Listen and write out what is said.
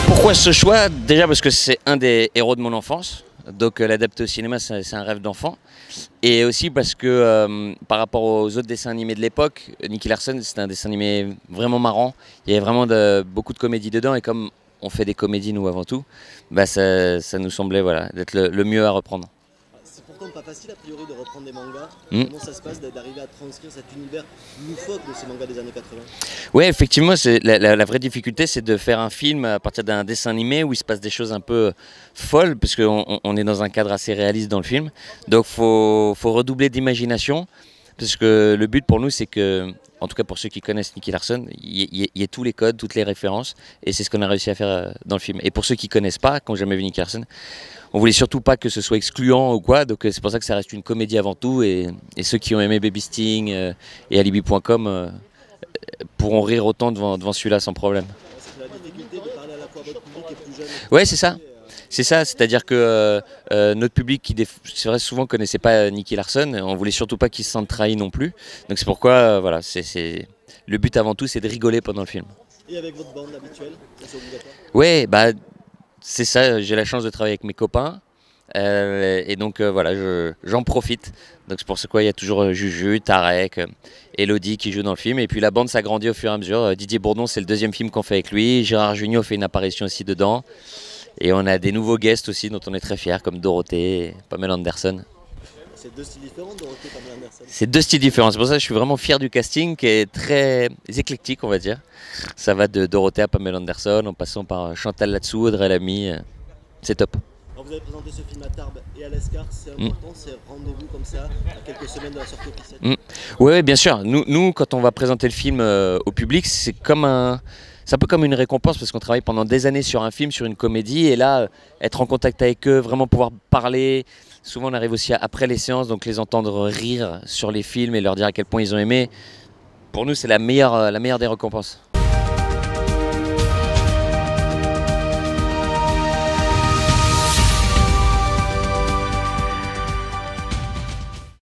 Pourquoi ce choix? Déjà parce que c'est un des héros de mon enfance, donc l'adapter au cinéma c'est un rêve d'enfant. Et aussi parce que par rapport aux autres dessins animés de l'époque, Nicky Larson c'était un dessin animé vraiment marrant, il y avait vraiment beaucoup de comédie dedans et comme on fait des comédies nous avant tout, bah ça nous semblait voilà, d'être le mieux à reprendre. C'est pourtant pas facile a priori de reprendre des mangas. Comment ça se passe d'arriver à transcrire cet univers loufoque de ces mangas des années 80? Oui, effectivement, la vraie difficulté, c'est de faire un film à partir d'un dessin animé où il se passe des choses un peu folles, parce qu'on est dans un cadre assez réaliste dans le film. Donc, faut redoubler d'imagination, parce que le but pour nous, c'est que, en tout cas pour ceux qui connaissent Nicky Larson, il y ait tous les codes, toutes les références, et c'est ce qu'on a réussi à faire dans le film. Et pour ceux qui connaissent pas, qui n'ont jamais vu Nicky Larson, on voulait surtout pas que ce soit excluant ou quoi, donc c'est pour ça que ça reste une comédie avant tout, et ceux qui ont aimé Baby Sting et Alibi.com pourront rire autant devant celui-là sans problème. C'est la difficulté de parler à la fois à votre public et plus jeune. Ouais, c'est ça. C'est ça, c'est-à-dire que notre public qui, c'est vrai, souvent connaissait pas Nicky Larson, on voulait surtout pas qu'il se sente trahi non plus. Donc c'est pourquoi, voilà, le but avant tout, c'est de rigoler pendant le film. Et avec votre bande habituelle, c'est obligatoire? Ouais, bah c'est ça. J'ai la chance de travailler avec mes copains. Et donc voilà, j'en profite. Donc c'est pour ça qu'il y a toujours Juju, Tarek, Elodie qui jouent dans le film. Et puis la bande s'agrandit au fur et à mesure. Didier Bourdon, c'est le deuxième film qu'on fait avec lui. Gérard Jugnot fait une apparition aussi dedans. Et on a des nouveaux guests aussi dont on est très fiers, comme Dorothée et Pamela Anderson. C'est deux styles différents, Dorothée et Pamela Anderson? C'est deux styles différents. C'est pour ça que je suis vraiment fier du casting qui est très éclectique, on va dire. Ça va de Dorothée à Pamela Anderson, en passant par Chantal Latsou, Audrey Lamy. C'est top. Alors vous avez présenté ce film à Tarbes et à l'Escar, c'est important ces rendez-vous comme ça, à quelques semaines de la sortie officielle? Oui, bien sûr. Nous, quand on va présenter le film au public, c'est un peu comme une récompense parce qu'on travaille pendant des années sur un film, sur une comédie, et là, être en contact avec eux, vraiment pouvoir parler. Souvent, on arrive aussi après les séances, donc les entendre rire sur les films et leur dire à quel point ils ont aimé. Pour nous, c'est la meilleure des récompenses.